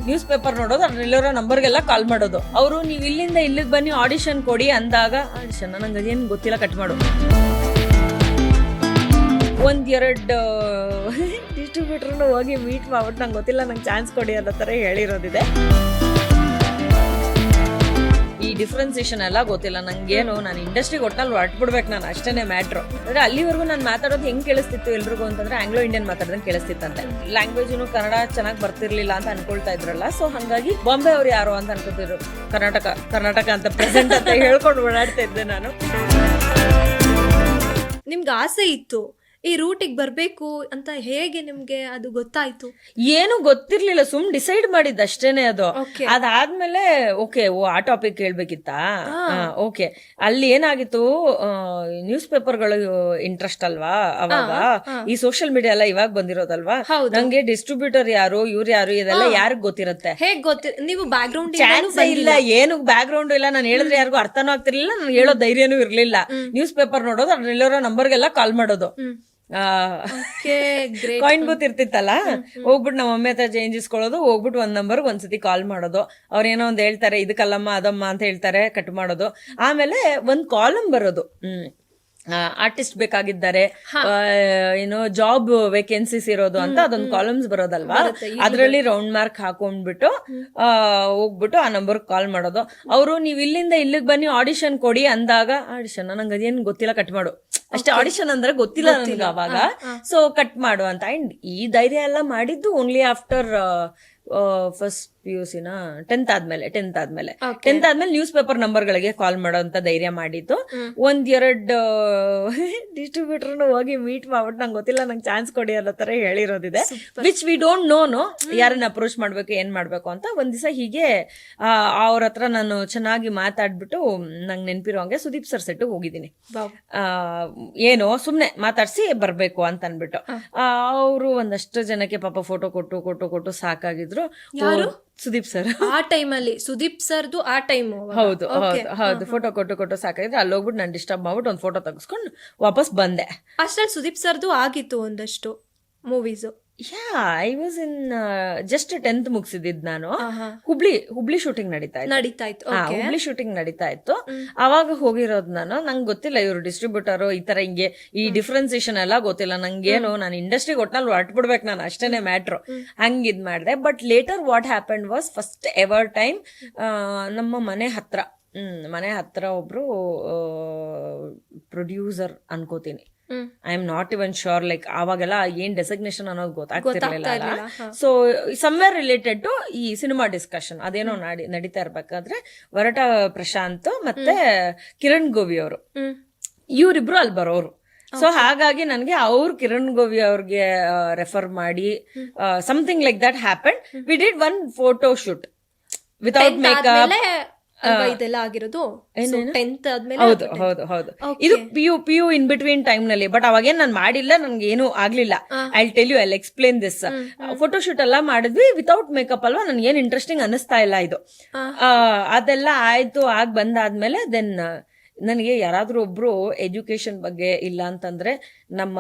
News paper ನೋಡೋದು, ಅದ್ರಲ್ಲಿರೋ ನಂಬರ್ಗೆಲ್ಲ ಕಾಲ್ ಮಾಡೋದು. ಅವರು ನೀವು ಇಲ್ಲಿಂದ ಇಲ್ಲಿಗೆ ಬನ್ನಿ ಆಡಿಷನ್ ಕೊಡಿ ಅಂದಾಗ ಆಡಿಷನ್ ನಂಗೆ ಅದೇನು ಗೊತ್ತಿಲ್ಲ, ಕಟ್ ಮಾಡು. ಒಂದೆರಡು ಡಿಸ್ಟ್ರಿಬ್ಯೂಟರ್ನು ಹೋಗಿ ಮೀಟ್ ಮಾಡ್ಬಿಟ್ಟು ನಂಗೆ ಗೊತ್ತಿಲ್ಲ, ನಂಗೆ ಚಾನ್ಸ್ ಕೊಡಿ ಅನ್ನೋ ಥರ ಹೇಳಿರೋದಿದೆ. ಈ ಡಿಫ್ರೆನ್ಸಿಯೇಷನ್ ಎಲ್ಲ ಗೊತ್ತಿಲ್ಲ ನಂಗೇನು. ನಾನು ಇಂಡಸ್ಟ್ರಿಗೆ ಒಟ್ಟಲ್ಲಿ ಹೊರಟ್ಬಿಡ್ಬೇಕು ನಾನು, ಅಷ್ಟೇ ಮ್ಯಾಟ್ರು. ಅಂದರೆ ಅಲ್ಲಿವರೆಗೂ ನಾನು ಮಾತಾಡೋದು ಹೆಂಗೆ ಕೇಳಿಸ್ತಿತ್ತು ಎಲ್ರಿಗೂ ಅಂತಂದ್ರೆ ಆಂಗ್ಲೋ ಇಂಡಿಯನ್ ಮಾತಾಡೋದಂಗೆ ಕೇಳಿಸ್ತಿತ್ತಂತೆ. ಲ್ಯಾಂಗ್ವೇಜು ಕನ್ನಡ ಚೆನ್ನಾಗಿ ಬರ್ತಿರ್ಲಿಲ್ಲ ಅಂತ ಅನ್ಕೊಳ್ತಾ ಇದ್ರಲ್ಲ. ಸೊ ಹಾಗಾಗಿ ಬಾಂಬೆ ಅವ್ರು ಯಾರು ಅಂತ ಅನ್ಕೋತಿದ್ರು, ಕರ್ನಾಟಕ ಅಂತ ಪ್ರೆಸೆಂಟ್ ಅಂತ ಹೇಳ್ಕೊಂಡು ಓಡಾಡ್ತಾ ಇದ್ದೆ ನಾನು. ನಿಮ್ಗೆ ಆಸೆ ಇತ್ತು ಈ ರೂಟಿಗೆ ಬರಬೇಕು ಅಂತ, ಹೇಗೆ ನಿಮ್ಗೆ ಅದು ಗೊತ್ತಾಯ್ತು? ಏನು ಗೊತ್ತಿರ್ಲಿಲ್ಲ, ಸುಮ್ ಡಿಸೈಡ್ ಮಾಡಿದ್ದು ಅಷ್ಟೇನೆ ಅದು. ಅದಾದ್ಮೇಲೆ ಓಕೆ ಆ ಟಾಪಿಕ್ ಹೇಳ್ಬೇಕಿತ್ತಾ, ಓಕೆ. ಅಲ್ಲಿ ಏನಾಗಿತ್ತು, ನ್ಯೂಸ್ ಪೇಪರ್ಗಳು ಇಂಟ್ರೆಸ್ಟ್ ಅಲ್ವಾ ಅವಾಗ, ಈ ಸೋಷಿಯಲ್ ಮೀಡಿಯಾ ಎಲ್ಲ ಇವಾಗ ಬಂದಿರೋದಲ್ವಾ. ನಂಗೆ ಡಿಸ್ಟ್ರಿಬ್ಯೂಟರ್ ಯಾರು ಇವ್ರು ಯಾರು ಇದೆಲ್ಲ ಯಾರಿಗ್ ಗೊತ್ತಿರುತ್ತೆ? ಹೇಗ್ ಗೊತ್ತಿರ, ನೀವು ಬ್ಯಾಕ್ ಗ್ರೌಂಡ್ ಚಾನ್ಸ್ ಇಲ್ಲ, ಏನು ಬ್ಯಾಕ್ ಗ್ರೌಂಡ್ ಇಲ್ಲ. ನಾನು ಹೇಳಿದ್ರೆ ಯಾರಿಗೂ ಅರ್ಥನೂ ಆಗ್ತಿರ್ಲಿಲ್ಲ, ನಾನು ಹೇಳೋ ಧೈರ್ಯನೂ ಇರ್ಲಿಲ್ಲ. ನ್ಯೂಸ್ ಪೇಪರ್ ನೋಡೋದು, ಅದ್ರಲ್ಲಿರೋ ನಂಬರ್ಗೆಲ್ಲ ಕಾಲ್ ಮಾಡೋದು. ಕಾಯಿನ್ ಬೂತ್ ಇರ್ತಿತ್ತಲ್ಲ, ಹೋಗ್ಬಿಟ್ಟು ನಮ್ಮ ಮಮ್ಮಿ ಹತ್ರ ಚೇಂಜ್ ಇಸ್ಕೊಳ್ಳೋದು, ಹೋಗ್ಬಿಟ್ಟು ಒಂದ್ ನಂಬರ್ ಒಂದ್ಸತಿ ಕಾಲ್ ಮಾಡೋದು. ಅವ್ರೇನೋ ಒಂದ್ ಹೇಳ್ತಾರೆ, ಇದಕ್ಕಲ್ಲಮ್ಮ ಅದಮ್ಮ ಅಂತ ಹೇಳ್ತಾರೆ, ಕಟ್ ಮಾಡೋದು. ಆಮೇಲೆ ಒಂದ್ ಕಾಲಮ್ ಬರೋದು, ಆರ್ಟಿಸ್ಟ್ ಬೇಕಾಗಿದ್ದಾರೆ, ಏನೋ ಜಾಬ್ ವೇಕೆನ್ಸೀಸ್ ಇರೋದು ಅಂತ ಅದೊಂದು ಕಾಲಮ್ಸ್ ಬರೋದಲ್ವಾ. ಅದ್ರಲ್ಲಿ ರೌಂಡ್ ಮಾರ್ಕ್ ಹಾಕೊಂಡ್ಬಿಟ್ಟು ಹೋಗ್ಬಿಟ್ಟು ಆ ನಂಬರ್ ಕಾಲ್ ಮಾಡೋದು. ಅವರು ನೀವು ಇಲ್ಲಿಂದ ಇಲ್ಲಿಗೆ ಬನ್ನಿ ಆಡಿಷನ್ ಕೊಡಿ ಅಂದಾಗ ಆಡಿಷನ್ ನಂಗೆ ಅದೇನು ಗೊತ್ತಿಲ್ಲ, ಕಟ್ ಮಾಡು ಅಷ್ಟೇ. ಆಡಿಷನ್ ಅಂದ್ರೆ ಗೊತ್ತಿಲ್ಲ ನನಗೆ ಅವಾಗ, ಸೊ ಕಟ್ ಮಾಡು ಅಂತ. ಅಂಡ್ ಈ ಧೈರ್ಯ ಎಲ್ಲ ಮಾಡಿದ್ದು only after first PUC 10th ಆದ್ಮೇಲೆ ನ್ಯೂಸ್ ಪೇಪರ್ ನಂಬರ್ಗಳಿಗೆ ಕಾಲ್ ಮಾಡೋ ಅಂತ ಧೈರ್ಯ ಮಾಡಿದ್ದು. ಒಂದೆರಡು ಡಿಸ್ಟ್ರಿಬ್ಯೂಟರ್ನು ಹೋಗಿ ಮೀಟ್ ಮಾಡ್ಬಿಟ್ಟು ನಂಗೆ ಗೊತ್ತಿಲ್ಲ, ನಂಗೆ ಚಾನ್ಸ್ ಕೊಡಿ ಅನ್ನೋ ತರ ಹೇಳಿರೋದಿದೆ. ವಿಚ್ ವಿ ಡೋಂಟ್ ನೋ ಯಾರನ್ನ ಅಪ್ರೋಚ್ ಮಾಡ್ಬೇಕು ಏನ್ ಮಾಡ್ಬೇಕು ಅಂತ. ಒಂದ್ ದಿವಸ ಹೀಗೆ ಅವ್ರ ಹತ್ರ ನಾನು ಚೆನ್ನಾಗಿ ಮಾತಾಡ್ಬಿಟ್ಟು ನಂಗೆ ನೆನ್ಪಿರೋ ಹಂಗೆ ಸುದೀಪ್ ಸರ್ ಸೆಟ್ ಹೋಗಿದ್ದೀನಿ. ಏನೋ ಸುಮ್ನೆ ಮಾತಾಡ್ಸಿ ಬರ್ಬೇಕು ಅಂತ ಅನ್ಬಿಟ್ಟು ಅವರು ಒಂದಷ್ಟು ಜನಕ್ಕೆ ಪಾಪ ಫೋಟೋ ಕೊಟ್ಟು ಸಾಕಾಗಿದ್ರು. ಸುದೀಪ್ ಸರ್ ಆ ಟೈಮಲ್ಲಿ, ಸುದೀಪ್ ಸರ್ದು ಆ ಟೈಮ್, ಹೌದು ಫೋಟೋ ಕೊಟ್ಟು ಸಾಕಾಗಿದ್ರೆ ಅಲ್ಲಿ ಹೋಗ್ಬಿಟ್ಟು ನಾನು ಡಿಸ್ಟರ್ಬ್ ಮಾಡ್ಬಿಟ್ಟು ಒಂದು ಫೋಟೋ ತೆಗೆಸ್ಕೊಂಡು ವಾಪಸ್ ಬಂದೆ. ಅಷ್ಟ್ರಲ್ಲಿ ಸುದೀಪ್ ಸರ್ದು ಆಗಿತ್ತು ಒಂದಷ್ಟು movies. I was in just 10th ಮುಗಿಸಿದ್ದು ನಾನು. ಹುಬ್ಳಿ ಶೂಟಿಂಗ್ ನಡೀತಾ ಇತ್ತು. ಹುಬ್ಳಿ ಶೂಟಿಂಗ್ ನಡೀತಾ ಇತ್ತು, ಅವಾಗ ಹೋಗಿರೋದು ನಾನು. ನಂಗೆ ಗೊತ್ತಿಲ್ಲ ಇವ್ರು ಡಿಸ್ಟ್ರಿಬ್ಯೂಟರ್ ಈ ತರ ಹಿಂಗೆ ಈ ಡಿಫ್ರೆನ್ಸಿಯೇಷನ್ ಎಲ್ಲ ಗೊತ್ತಿಲ್ಲ ನಂಗೇನು. ನಾನು ಇಂಡಸ್ಟ್ರಿಗೆ ಒಟ್ಟಲ್ಲಿ ಹೊರಟ್ಬಿಡ್ಬೇಕು ನಾನು, ಅಷ್ಟೇನೆ ಮ್ಯಾಟ್ರು. ಹಂಗಿದ್ ಮಾಡಿದೆ. But later what happened was, first ever time ನಮ್ಮ ಮನೆ ಹತ್ರ ಒಬ್ರು ಪ್ರೊಡ್ಯೂಸರ್ ಅನ್ಕೋತೀನಿ, I am not even sure, like ಅವಾಗೆಲ್ಲ ಏನ್ ಡೆಸಿಗ್ನೇಷನ್ ಅನ್ನೋದು ಗೊತ್ತಾಗ್ತಿರ್ಲಿಲ್ಲ. ಸೊ ಸಮ್ವೇರ್ ರಿಲೇಟೆಡ್ ಟು ಈ ಸಿನಿಮಾ ಡಿಸ್ಕಷನ್ ಅದೇನೋ ನಡೀತಾ ಇರ್ಬೇಕಾದ್ರೆ ವರಟ ಪ್ರಶಾಂತ್ ಮತ್ತೆ ಕಿರಣ್ ಗೋವಿ ಅವರು ಇವರಿಬ್ರು ಅಲ್ಲಿ ಬರೋರು. ಸೊ ಹಾಗಾಗಿ ನನಗೆ ಕಿರಣ್ ಗೋವಿ ಅವ್ರಿಗೆ ರೆಫರ್ ಮಾಡಿ something like that happen. We did one photo shoot without makeup. ಇದೆಲ್ಲ ಆಗಿರೋದು 10th ಆದ್ಮೇಲೆ. ಹೌದು ಇದು PU ಇನ್ ಬಿಟ್ವೀನ್ ಟೈಮ್ ನಲ್ಲಿ. ಬಟ್ ಅವಾಗೇನ್ ನಾನು ಮಾಡಿಲ್ಲ, ನನ್ಗೆ ಏನು ಆಗ್ಲಿಲ್ಲ. I tell you, I explain this. Photoshoot ಎಲ್ಲ ಮಾಡಿದ್ವಿ ವಿತೌಟ್ ಮೇಕಪ್ ಅಲ್ವಾ, ನನ್ಗೆ ಏನ್ ಇಂಟ್ರೆಸ್ಟಿಂಗ್ ಅನಿಸ್ತಾ ಇಲ್ಲ ಇದು. ಅದೆಲ್ಲ ಆಯ್ತು. ಬಂದಾದ್ಮೇಲೆ ದೆನ್ ನನಗೆ ಯಾರಾದ್ರೂ ಒಬ್ರು ಎಜುಕೇಶನ್ ಬಗ್ಗೆ ಇಲ್ಲ ಅಂತಂದ್ರೆ ನಮ್ಮ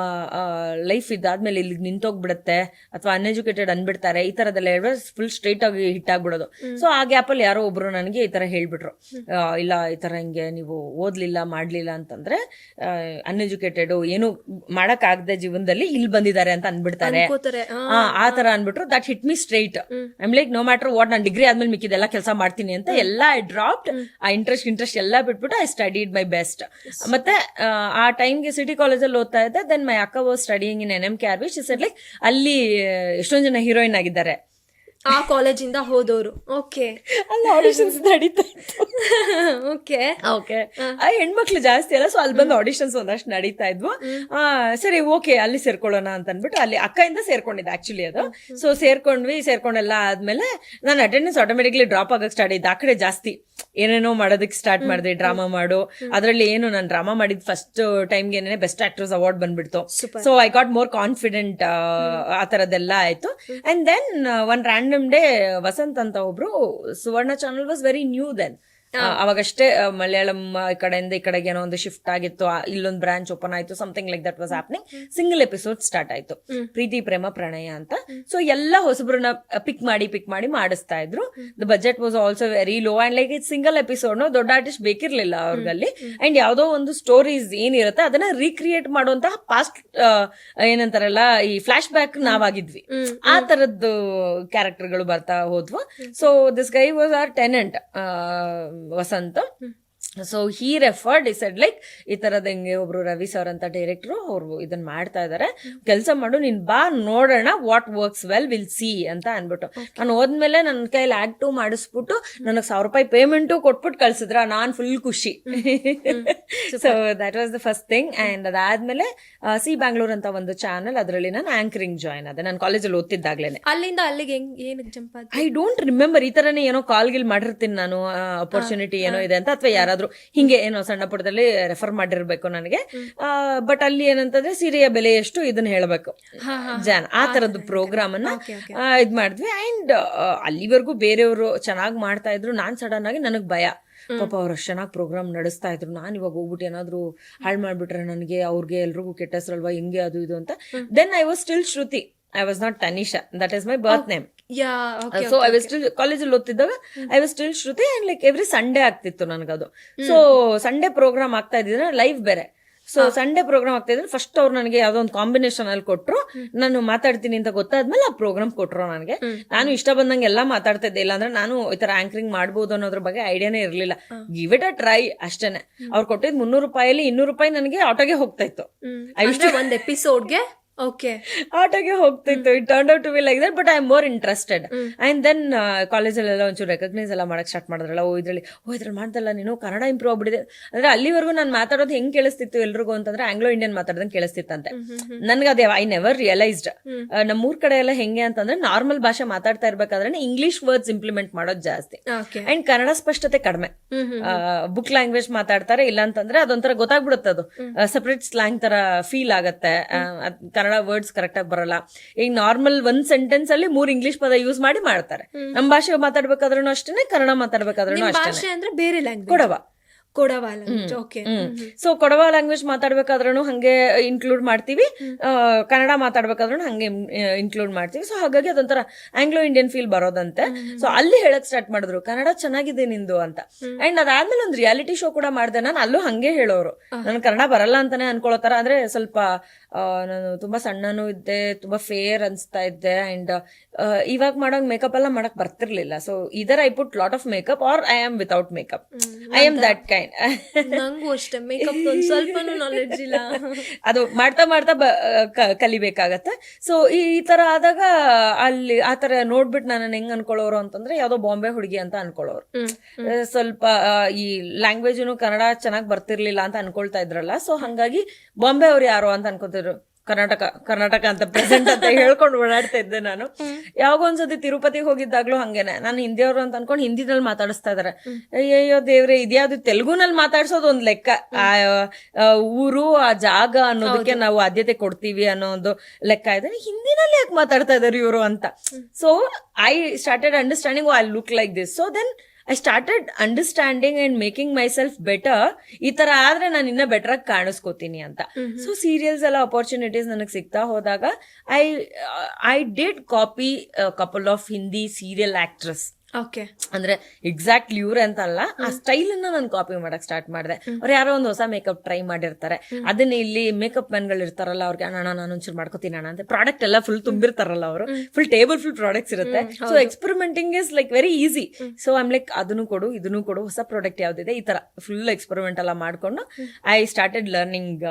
ಲೈಫ್ ಇದಾದ್ಮೇಲೆ ಇಲ್ಲಿಗೆ ನಿಂತೋಗ್ಬಿಡುತ್ತೆ ಅಥವಾ ಅನ್ಎಜುಕೇಟೆಡ್ ಅನ್ಬಿಡ್ತಾರೆ, ಈ ತರದೆಲ್ಲ ಹೇಳಿದ್ರೆ ಫುಲ್ ಸ್ಟ್ರೈಟ್ ಆಗಿ ಹಿಟ್ ಆಗ್ಬಿಡೋದು. ಸೊ ಆ ಗ್ಯಾಪಲ್ಲಿ ಯಾರೋ ಒಬ್ರು ನನಗೆ ಈ ತರ ಹೇಳ್ಬಿಟ್ರು, ಇಲ್ಲ ಈ ತರ ಹಿಂಗೆ ನೀವು ಓದ್ಲಿಲ್ಲ ಮಾಡ್ಲಿಲ್ಲ ಅಂತಂದ್ರೆ ಅನ್ಎಜುಕೇಟೆಡ್ ಏನು ಮಾಡಕ್ ಆಗದೆ ಜೀವನದಲ್ಲಿ ಇಲ್ಲಿ ಬಂದಿದ್ದಾರೆ ಅಂತ ಅನ್ಬಿಡ್ತಾರೆ, ಆ ತರ ಅನ್ಬಿಟ್ರು. That hit me straight. I'm like no matter what, ನಾನು ಡಿಗ್ರಿ ಆದ್ಮೇಲೆ ಮಿಕ್ಕಿದೆಲ್ಲ ಕೆಲಸ ಮಾಡ್ತೀನಿ ಅಂತ ಎಲ್ಲ ಐ ಡ್ರಾಪ್ಡ್. ಆ ಇಂಟ್ರೆಸ್ಟ್ ಎಲ್ಲ ಬಿಟ್ಬಿಟ್ಟು ಐ ಸ್ಟಡಿಡ್ ಮೈ ಬೆಸ್ಟ್. ಮತ್ತೆ ಆ ಟೈಮ್ಗೆ ಸಿಟಿ ಕಾಲೇಜಲ್ಲಿ ಓದ್ತಾ ಇದ್ದೆ. ದೆನ್ ಮೈ ಅಕ್ಕ was studying in NMKRV. She said like ಅಲ್ಲಿ ಎಷ್ಟೊಂದು ಜನ ಹೀರೋಯಿನ್ ಆಗಿದ್ದಾರೆ ಆ ಕಾಲೇಜಿಂದ ಹೋದವರು. ಓಕೆ, ಅಲ್ಲಿ ಆಡಿಷನ್ಸ್ ನಡೀತಾ ಇತ್ತು. ಓಕೆ ಹೆಣ್ಮಕ್ಳು ಜಾಸ್ತಿ ಅಲ್ಲ, ಸೊ ಅಲ್ಲಿ ಬಂದು ಆಡಿಷನ್ಸ್ ಒಂದಷ್ಟು ನಡೀತಾ ಇದ್ವು. ಸರಿ ಓಕೆ ಅಲ್ಲಿ ಸೇರ್ಕೊಳ್ಳೋಣ ಅಂತ ಅಂದ್ಬಿಟ್ಟು ಅಲ್ಲಿ ಅಕ್ಕಯಿಂದ ಸೇರ್ಕೊಂಡಿದ್ದೆ ಆಕ್ಚುಲಿ ಅದು. ಸೊ ಸೇರ್ಕೊಂಡೆಲ್ಲ ಆದ್ಮೇಲೆ ನಾನು ಅಟೆಂಡೆನ್ಸ್ ಆಟೋಮೆಟಿಕ್ಲಿ ಡ್ರಾಪ್ ಆಗಕ್ಕೆ ಸ್ಟಾರ್ಟ್ ಇದ್ದೆ. ಆ ಕಡೆ ಜಾಸ್ತಿ ಏನೇನೋ ಮಾಡೋದಕ್ಕೆ ಸ್ಟಾರ್ಟ್ ಮಾಡಿದೆ, ಡ್ರಾಮಾ ಮಾಡು. ಅದರಲ್ಲಿ ಏನು ನಾನು ಡ್ರಾಮಾ ಮಾಡಿದ್ ಫಸ್ಟ್ ಟೈಮ್ಗೆ ಬೆಸ್ಟ್ ಆಕ್ಟ್ರೆಸ್ ಅವಾರ್ಡ್ ಬಂದ್ಬಿಡ್ತು. So I got more confident. ಆ ತರದೆಲ್ಲ ಆಯ್ತು. And then one random day Vasanth ಅಂತ ಒಬ್ರು, Suvarna channel was very new then, ಅವಾಗಷ್ಟೇ ಮಲಯಾಳಂ ಕಡೆಯಿಂದ ಈ ಕಡೆಗೆ ಏನೋ ಒಂದು ಶಿಫ್ಟ್ ಆಗಿತ್ತು, ಇಲ್ಲೊಂದು ಬ್ರಾಂಚ್ ಓಪನ್ ಆಯ್ತು, something like that was happening. Single episode start ಆಯ್ತು, ಪ್ರೀತಿ ಪ್ರೇಮ ಪ್ರಣಯ ಅಂತ. ಸೊ ಎಲ್ಲ ಹೊಸಬ್ರನ್ನ ಪಿಕ್ ಮಾಡಿ ಮಾಡಿಸ್ತಾ ಇದ್ರು. The budget was also very low and like it single episode, ದೊಡ್ಡ ಆರ್ಟಿಸ್ಟ್ ಬೇಕಿರ್ಲಿಲ್ಲ ಅವ್ರಲ್ಲಿ. ಅಂಡ್ ಯಾವ್ದೋ ಒಂದು ಸ್ಟೋರೀಸ್ ಏನಿರುತ್ತೆ ಅದನ್ನ ರೀಕ್ರಿಯೇಟ್ ಮಾಡುವಂತಹ ಪಾಸ್ಟ್ ಏನಂತಾರಲ್ಲ ಈ ಫ್ಲಾಶ್ ಬ್ಯಾಕ್ ನಾವಾಗಿದ್ವಿ, ಆ ತರದ್ದು ಕ್ಯಾರೆಕ್ಟರ್ಗಳು ಬರ್ತಾ ಹೋದ್ವು. So this guy was our tenant Vasanth. So he referred said like ಈ ತರದ ಹೆಂಗೆ ಒಬ್ರು ರವಿ ಸರ್ ಅಂತ ಡೈರೆಕ್ಟ್ರು ಅವ್ರು ಇದನ್ನ ಮಾಡ್ತಾ ಇದಾರೆ, ಕೆಲಸ ಮಾಡು ನೀನ್ ಬಾ ನೋಡೋಣ, what works well will see ಅಂತ ಅನ್ಬಿಟ್ಟು ನಾನು ಹೋದ್ಮೇಲೆ ನನ್ನ ಕೈಯಲ್ಲಿ ಆಕ್ಟ್ ಮಾಡಿಸ್ಬಿಟ್ಟು ನನಗೆ 1,000 ರೂಪಾಯಿ ಪೇಮೆಂಟು ಕೊಟ್ಬಿಟ್ಟು ಕಳ್ಸಿದ್ರ, ನಾನ್ ಫುಲ್ ಖುಷಿ. So that was the first thing. And ಅದಾದ್ಮೇಲೆ ಸಿ ಬ್ಯಾಂಗ್ಳೂರ್ ಅಂತ ಒಂದು ಚಾನಲ್, ಅದರಲ್ಲಿ ನಾನು ಆಂಕರಿಂಗ್ ಜಾಯ್ನ್ ಆದೆ, ನಾನು ಕಾಲೇಜಲ್ಲಿ ಓದ್ತಿದ್ದಾಗ್ಲೇನೆ. ಅಲ್ಲಿಂದ ಅಲ್ಲಿಗೆ ಏನಕ್ಕೆ ಜಂಪ್ ಆದ? ಐ ಡೋಂಟ್ ರಿಮೆಂಬರ್, ಈ ತರನೇ ಏನೋ ಕಾಲ್ಗಿಲ್ ಮಾಡಿರ್ತೀನಿ ನಾನು, ಅಪರ್ಚುನಿಟಿ ಏನೋ ಇದೆ ಅಂತ, ಅಥವಾ ಯಾರಾದ್ರೂ ಹಿಂಗೆ ಏನೋ ಸಣ್ಣ ಪುಟ್ಟದಲ್ಲಿ ರೆಫರ್ ಮಾಡಿರ್ಬೇಕು ನನಗೆ. ಬಟ್ ಅಲ್ಲಿ ಏನಂತಂದ್ರೆ ಸೀರೆಯ ಬೆಲೆ ಎಷ್ಟು ಇದನ್ನ ಹೇಳ್ಬೇಕು ಜಾನ್, ಆ ತರದ್ದು ಪ್ರೋಗ್ರಾಮ್ ಅನ್ನ ಇದ್ ಮಾಡಿದ್ವಿ. ಅಂಡ್ ಅಲ್ಲಿವರೆಗೂ ಬೇರೆಯವರು ಚೆನ್ನಾಗಿ ಮಾಡ್ತಾ ಇದ್ರು, ನಾನ್ ಸಡನ್ ಆಗಿ ನನಗ್ ಭಯ, ಪಾಪ ಅವ್ರು ಅಷ್ಟು ಚೆನ್ನಾಗಿ ಪ್ರೋಗ್ರಾಮ್ ನಡೆಸ್ತಾ ಇದ್ರು, ನಾನು ಇವಾಗ ಹೋಗ್ಬಿಟ್ಟು ಏನಾದ್ರು ಹಾಳು ಮಾಡ್ಬಿಟ್ರೆ ನನಗೆ ಅವ್ರಿಗೆ ಎಲ್ರಿಗೂ ಕೆಟ್ಟ ಹೆಸರಲ್ವಾ, ಹಿಂಗೆ ಅದು ಇದು ಅಂತ. Then I was still Shruti, I was not Tanisha, that is my birth name. So I was still ಕಾಲೇಜಲ್ಲಿ ಓದ್ತಿದ್ದಾಗ I was still Shruti. And like every Sunday ಆಗ್ತಿತ್ತು ನನಗದು. ಸೊ ಸಂಡೇ ಪ್ರೋಗ್ರಾಮ್ ಆಗ್ತಾ ಇದ್ದಿದ್ರೆ ಲೈವ್ ಬೇರೆ. ಸೊ ಸಂಡೇ ಪ್ರೋಗ್ರಾಮ್ ಆಗ್ತಾ ಇದ್ರೆ ಫಸ್ಟ್ ಅವ್ರು ನನಗೆ ಯಾವ್ದೋ ಒಂದು ಕಾಂಬಿನೇಷನ್ ಅಲ್ಲಿ ಕೊಟ್ರು, ನಾನು ಮಾತಾಡ್ತೀನಿ ಅಂತ ಗೊತ್ತಾದ್ಮೇಲೆ ಆ ಪ್ರೋಗ್ರಾಮ್ ಕೊಟ್ರು ನನಗೆ. ನಾನು ಇಷ್ಟ ಬಂದಂಗೆ ಎಲ್ಲ ಮಾತಾಡ್ತಾ ಇದ್ದೆ, ಇಲ್ಲಾಂದ್ರೆ ನಾನು ಈ ತರ ಆಂಕರಿಂಗ್ ಮಾಡ್ಬೋದು ಅನ್ನೋದ್ರ ಬಗ್ಗೆ ಐಡಿಯಾನೇ ಇರ್ಲಿಲ್ಲ. ಗಿವ್ ಇಟ್ ಅ ಟ್ರೈ ಅಷ್ಟೇನೆ. ಅವ್ರು ಕೊಟ್ಟಿದ್ 300 ರೂಪಾಯಲ್ಲಿ 200 ರೂಪಾಯಿ ನನಗೆ ಆಟೋಗೆ ಹೋಗ್ತಾ ಇತ್ತು. ಒಂದ್ ಎಪಿಸೋಡ್ಗೆ ಆಟೋಗೆ ಹೋಗ್ತಿತ್ತು. It turn out to be like that, but I am more interested. And then ಕಾಲೇಜಲ್ಲೆಲ್ಲ ಒಂಚೂರು ರೆಕಗ್ನೈಸ್ ಎಲ್ಲ ಮಾಡಕ್ ಸ್ಟಾರ್ಟ್ ಮಾಡಿದ್ರಲ್ಲ, ಇದ್ರಲ್ಲಿ ಮಾಡ್ದಲ್ಲ ನೀನು, ಕನ್ನಡ ಇಂಪ್ರೂವ್ ಆಗ್ಬಿಟ್ಟಿದೆ. ಅಂದ್ರೆ ಅಲ್ಲಿವರೆಗೂ ನಾನು ಮಾತಾಡೋದು ಹೆಂಗ್ ಕೇಳಿಸ್ತಿತ್ತು ಎಲ್ರಿಗೂ ಅಂತಂದ್ರೆ ಆಂಗ್ಲೋ ಇಂಡಿಯನ್ ಮಾತಾಡ್ದಂಗೆ ಕೇಳಿಸ್ತಿತ್ತಂತೆ. ನನ್ಗೆ ಅದೇ ಐ ನೆವರ್ ರಿಯಲೈಸ್ಡ್. ನಮ್ಮೂರ್ ಕಡೆ ಎಲ್ಲ ಹೆಂಗೆ ಅಂತಂದ್ರೆ ನಾರ್ಮಲ್ ಭಾಷೆ ಮಾತಾಡ್ತಾ ಇರ್ಬೇಕಾದ್ರೆ ಇಂಗ್ಲಿಷ್ ವರ್ಡ್ಸ್ ಇಂಪ್ಲಿಮೆಂಟ್ ಮಾಡೋದು ಜಾಸ್ತಿ, ಅಂಡ್ ಕನ್ನಡ ಸ್ಪಷ್ಟತೆ ಕಡಿಮೆ. ಬುಕ್ ಲ್ಯಾಂಗ್ವೇಜ್ ಮಾತಾಡ್ತಾರೆ, ಇಲ್ಲ ಅಂತಂದ್ರೆ ಅದೊಂಥರ ಗೊತ್ತಾಗ್ಬಿಡುತ್ತೆ, ಅದು ಸೆಪರೇಟ್ ಸ್ಲ್ಯಾಂಗ್ ತರ ಫೀಲ್ ಆಗತ್ತೆ. ಕನ್ನಡ ವರ್ಡ್ಸ್ ಕರೆಕ್ಟ್ ಆಗಿ ಬರಲ್ಲ. ಈಗ ನಾರ್ಮಲ್ ಒಂದ್ ಸೆಂಟೆನ್ಸ್ ಅಲ್ಲಿ 3 ಇಂಗ್ಲಿಷ್ ಪದ ಯೂಸ್ ಮಾಡಿ ಮಾಡ್ತಾರೆ. ನಮ್ ಭಾಷೆ ಮಾತಾಡ್ಬೇಕಾದ್ರೂ ಅಷ್ಟೇನೆ, ಕನ್ನಡ ಮಾತಾಡ್ಬೇಕಾದ್ರೂ ಅಷ್ಟೇ. ಅಂದ್ರೆ ಬೇರೆ language, Kodava language. Okay. So Kodava language ಮಾತಾಡ್ಬೇಕಾದ್ರೂ ಹಂಗೆ ಇನ್ಕ್ಲೂಡ್ ಮಾಡ್ತೀವಿ, ಕನ್ನಡ ಮಾತಾಡ್ಬೇಕಾದ್ರೂ ಹಂಗೆ ಇನ್ಕ್ಲೂಡ್ ಮಾಡ್ತೀವಿ. ಸೊ ಹಾಗಾಗಿ ಅದೊಂಥರ ಆಂಗ್ಲೋ ಇಂಡಿಯನ್ ಫೀಲ್ ಬರೋದಂತೆ. ಸೊ ಅಲ್ಲಿ ಹೇಳಕ್ ಸ್ಟಾರ್ಟ್ ಮಾಡಿದ್ರು, ಕನ್ನಡ ಚೆನ್ನಾಗಿದೆ ನಿಂದು ಅಂತ. ಅಂಡ್ ಅದಾದ್ಮೇಲೆ ಒಂದು ರಿಯಾಲಿಟಿ ಶೋ ಕೂಡ ಮಾಡಿದೆ ನಾನು, ಅಲ್ಲೂ ಹಂಗೆ ಹೇಳೋರು, ನನ್ ಕನ್ನಡ ಬರಲ್ಲ ಅಂತಾನೆ ಅನ್ಕೊಳತಾರ. ಅಂದ್ರೆ ಸ್ವಲ್ಪ ನಾನು ತುಂಬಾ ಸಣ್ಣನೂ ಇದ್ದೆ, ತುಂಬಾ ಫೇರ್ ಅನ್ಸ್ತಾ ಇದ್ದೆ. ಅಂಡ್ ಇವಾಗ ಮಾಡೋಂಗ್ ಮೇಕಪ್ ಎಲ್ಲ ಮಾಡಕ್ ಬರ್ತಿರ್ಲಿಲ್ಲ. So either I put lot of makeup or I am without makeup. I am that kind. ನಂಗೂ ಅಷ್ಟೇ, ಮೇಕಪ್ ಸ್ವಲ್ಪನೂ ನಾಲೆಡ್ಜ್ ಇಲ್ಲ. ಅದು ಮಾಡ್ತಾ ಕಲಿಬೇಕಾಗತ್ತೆ. ಸೊ ಈ ತರ ಆದಾಗ ಅಲ್ಲಿ ಆತರ ನೋಡ್ಬಿಟ್ಟು ನಾನು ಹೆಂಗ್ ಅನ್ಕೊಳ್ಳೋರು ಅಂತಂದ್ರೆ ಯಾವ್ದೋ ಬಾಂಬೆ ಹುಡುಗಿ ಅಂತ ಅನ್ಕೊಳ್ಳೋರು. ಸ್ವಲ್ಪ ಈ ಲ್ಯಾಂಗ್ವೇಜ್ ಕನ್ನಡ ಚೆನ್ನಾಗ್ ಬರ್ತಿರ್ಲಿಲ್ಲ ಅಂತ ಅನ್ಕೊಳ್ತಾ ಇದ್ರಲ್ಲ. ಸೊ ಹಂಗಾಗಿ ಬಾಂಬೆ ಅವ್ರು ಯಾರೋ ಅಂತ ಅನ್ಕೋತಿದ್ರು. ಕರ್ನಾಟಕ ಅಂತ ಪ್ರೆಸೆಂಟ್ ಅಂತ ಹೇಳ್ಕೊಂಡು ಓಡಾಡ್ತಾ ಇದ್ದೆ ನಾನು. ಯಾವಾಗ ಒಂದ್ಸತಿ ತಿರುಪತಿಗೆ ಹೋಗಿದ್ದಾಗ್ಲೂ ಹಂಗೇನೆ, ನಾನು ಹಿಂದಿಯವರು ಅಂತ ಅನ್ಕೊಂಡು ಹಿಂದಿನಲ್ಲಿ ಮಾತಾಡಿಸ್ತಾ ಇದಾರೆ. ಅಯ್ಯೋ ದೇವ್ರೆ, ಇದ್ಯಾವ್ದು ತೆಲುಗುನಲ್ಲಿ ಮಾತಾಡ್ಸೋದು ಒಂದ್ ಲೆಕ್ಕ, ಆ ಊರು ಆ ಜಾಗ ಅನ್ನೋದಕ್ಕೆ ನಾವು ಆದ್ಯತೆ ಕೊಡ್ತೀವಿ ಅನ್ನೋ ಒಂದು ಲೆಕ್ಕ ಇದೆ. ಹಿಂದಿನಲ್ಲಿ ಯಾಕೆ ಮಾತಾಡ್ತಾ ಇದಾರೆ ಇವರು ಅಂತ. So I started understanding I look like this. So then I started understanding and making myself better. ಈ ತರ ಆದ್ರೆ ನಾನು ಇನ್ನ ಬೆಟರ್ ಆಗಿ ಕಾಣಿಸ್ಕೋತೀನಿ ಅಂತ. ಸೊ ಸೀರಿಯಲ್ಸ್ ಎಲ್ಲ ಅಪರ್ಚುನಿಟೀಸ್ ನನಗೆ ಸಿಗ್ತಾ ಹೋದಾಗ I did copy couple of Hindi serial actress. ಅಂದ್ರೆ ಎಕ್ಸಾಕ್ಟ್ಲಿ ಇವ್ರೆ ಅಂತ ಅಲ್ಲ, ಆ ಸ್ಟೈಲ್ ಅನ್ನ ನಾನು ಕಾಪಿ ಮಾಡಕ್ ಸ್ಟಾರ್ಟ್ ಮಾಡಿದೆ. ಅವ್ರು ಯಾರೋ ಒಂದು ಹೊಸ ಮೇಕಪ್ ಟ್ರೈ ಮಾಡಿರ್ತಾರೆ, ಅದನ್ನ ಇಲ್ಲಿ ಮೇಕಪ್ ಮ್ಯಾನ್ ಗಳು ಇರ್ತಾರಲ್ಲ, ಅವ್ರಿಗೆ ಅಣ್ಣ ನಾನು ಒಂಚೂರು ಮಾಡ್ಕೋತೀನಿ ಅಣ್ಣ ಅಂತ ಪ್ರಾಡಕ್ಟ್ ಎಲ್ಲ ಫುಲ್ ತುಂಬಿರ್ತಾರಲ್ಲ, ಅವರು ಫುಲ್ ಟೇಬಲ್ ಫುಲ್ ಪ್ರಾಡಕ್ಟ್ಸ್ ಇರುತ್ತೆ. So experimenting is like very easy. So I'm like ಅದನ್ನು ಕೊಡು ಇದನ್ನು ಕೊಡು, ಹೊಸ ಪ್ರಾಡಕ್ಟ್ ಯಾವ್ದಿದೆ, ಈ ತರ ಫುಲ್ ಎಕ್ಸ್ಪೆರಿಮೆಂಟ್ ಎಲ್ಲ ಮಾಡ್ಕೊಂಡು I started learning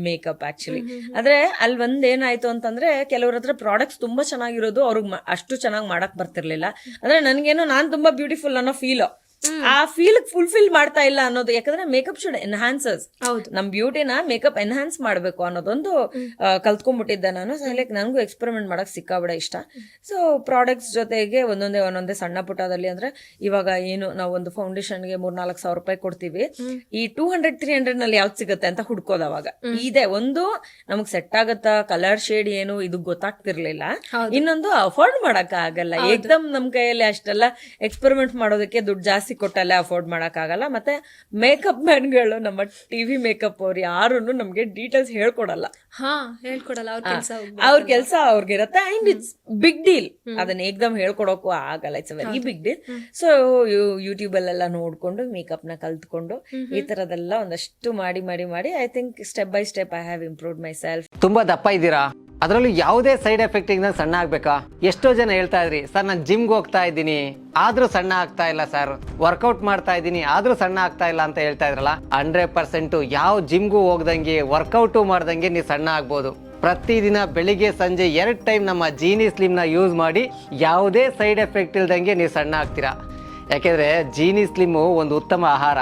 makeup actually. ಆದ್ರೆ ಅಲ್ಲಿ ಒಂದೇನಾಯ್ತು ಅಂತಂದ್ರೆ ಕೆಲವ್ರ ಹತ್ರ ಪ್ರಾಡಕ್ಟ್ಸ್ ತುಂಬಾ ಚೆನ್ನಾಗಿರೋದು, ಅವ್ರಿಗೆ ಅಷ್ಟು ಚೆನ್ನಾಗಿ ಮಾಡಕ್ ಬರ್ತಿರ್ಲಿಲ್ಲ. ಅಂದ್ರೆ ನನ್ಗೇನೋ ನಾನ್ ತುಂಬಾ ಬ್ಯೂಟಿಫುಲ್ ಅನ್ನೋ ಫೀಲ್, ಆ ಫೀಲ್ ಫುಲ್ಫಿಲ್ ಮಾಡ್ತಾ ಇಲ್ಲ ಅನ್ನೋದು. ಯಾಕಂದ್ರೆ ಮೇಕಪ್ ಶುಡ್ ಎನ್ಹಾನ್ಸಸ್, ನಮ್ ಬ್ಯೂಟಿನ ಮೇಕಪ್ ಎನ್ಹಾನ್ಸ್ ಮಾಡ್ಬೇಕು ಅನ್ನೋದೊಂದು ಕಲ್ತ್ಕೊಂಡ್ಬಿಟ್ಟಿದ್ದೆ ನಾನು. ಲೈಕ್ ನನಗೂ ಎಕ್ಸ್ಪೆರಿಮೆಂಟ್ ಮಾಡಕ್ ಸಿಕ್ಕಾಬಿಡ ಇಷ್ಟ. ಸೊ ಪ್ರಾಡಕ್ಟ್ಸ್ ಜೊತೆಗೆ ಒಂದೊಂದೇ ಸಣ್ಣ ಪುಟ್ಟದಲ್ಲಿ, ಅಂದ್ರೆ ಇವಾಗ ಏನು ನಾವು ಒಂದು ಫೌಂಡೇಶನ್ಗೆ 3-4 ಸಾವಿರ ರೂಪಾಯಿ ಕೊಡ್ತೀವಿ, ಈ 200-300 ನಲ್ಲಿ ಯಾವ್ದು ಸಿಗುತ್ತೆ ಅಂತ ಹುಡ್ಕೋದು. ಅವಾಗ ಇದೆ ಒಂದು ನಮಗ್ ಸೆಟ್ ಆಗತ್ತಾ, ಕಲರ್ ಶೇಡ್ ಏನು ಇದು ಗೊತ್ತಾಗ್ತಿರ್ಲಿಲ್ಲ. ಇನ್ನೊಂದು ಅಫೋರ್ಡ್ ಮಾಡಕ್ ಆಗಲ್ಲ, ಏಕ್ದಮ್ ನಮ್ ಕೈಯಲ್ಲಿ ಅಷ್ಟೆಲ್ಲ ಎಕ್ಸ್ಪೆರಿಮೆಂಟ್ ಮಾಡೋದಕ್ಕೆ ದುಡ್ಡು ಜಾಸ್ತಿ ಜಾಸ್ತಿ ಕೊಟ್ಟಲ್ಲೇ ಅಫೋರ್ಡ್ ಮಾಡೋಕ್ಕಾಗಲ್ಲ. ಮತ್ತೆ ಮೇಕಪ್ ಮ್ಯಾನ್ಗಳು, ನಮ್ಮ ಟಿವಿ ಮೇಕಪ್ ಅವ್ರು ಯಾರು ನಮ್ಗೆ ಡೀಟೇಲ್ಸ್ ಹೇಳ್ಕೊಡಲ್ಲ. ಹಾ, ಹೇಳ್ಕೊಡಲ್ಲ. ಅವ್ರ ಕೆಲಸ ಅವ್ರಿಗಿರತ್ತೆ. And it's big deal. ಅದನ್ನ ಏಕ್ದಮ್ ಹೇಳ್ಕೊಡೋಕು ಆಗಲ್ಲ. It's very big deal. So YouTube ಅಲ್ಲೆಲ್ಲ ನೋಡ್ಕೊಂಡು ಮೇಕಪ್ ನ ಕಲ್ತ್ಕೊಂಡು ಈ ತರದೆಲ್ಲ ಒಂದಷ್ಟು ಮಾಡಿ ಮಾಡಿ ಮಾಡಿ I think step by step I have improved my self. ತುಂಬಾ ದಪ್ಪ ಇದ್ದೀರಾ, ಅದರಲ್ಲೂ ಯಾವುದೇ ಸೈಡ್ ಎಫೆಕ್ಟ್ ಇಂದ ಸಣ್ಣ ಆಗ್ಬೇಕಾ? ಎಷ್ಟೋ ಜನ ಹೇಳ್ತಾ ಇದ್ರಿ, ಸರ್ ನಾನು ಜಿಮ್ಗೆ ಹೋಗ್ತಾ ಇದ್ದೀನಿ ಆದ್ರೂ ಸಣ್ಣ ಆಗ್ತಾ ಇಲ್ಲ ಸರ್, ವರ್ಕೌಟ್ ಮಾಡ್ತಾ ಇದ್ದೀನಿ ಆದ್ರೂ ಸಣ್ಣ ಆಗ್ತಾ ಇಲ್ಲ ಅಂತ ಹೇಳ್ತಾ ಇದ್ರಲ್ಲ. 100% ಯಾವ ಜಿಮ್ಗೂ ಹೋಗ್ದಂಗೆ ವರ್ಕೌಟು ಮಾಡ್ದಂಗೆ ನೀವು ಸಣ್ಣ ಆಗ್ಬೋದು. ಪ್ರತಿದಿನ ಬೆಳಿಗ್ಗೆ ಸಂಜೆ 2 ಟೈಮ್ ನಮ್ಮ ಜೀನಿ ಸ್ಲಿಮ್ ನ ಯೂಸ್ ಮಾಡಿ ಯಾವುದೇ ಸೈಡ್ ಎಫೆಕ್ಟ್ ಇಲ್ದಂಗೆ ನೀವು ಸಣ್ಣ ಆಗ್ತೀರಾ. ಯಾಕೆಂದ್ರೆ ಜೀನಿ ಸ್ಲಿಮ್ ಒಂದು ಉತ್ತಮ ಆಹಾರ.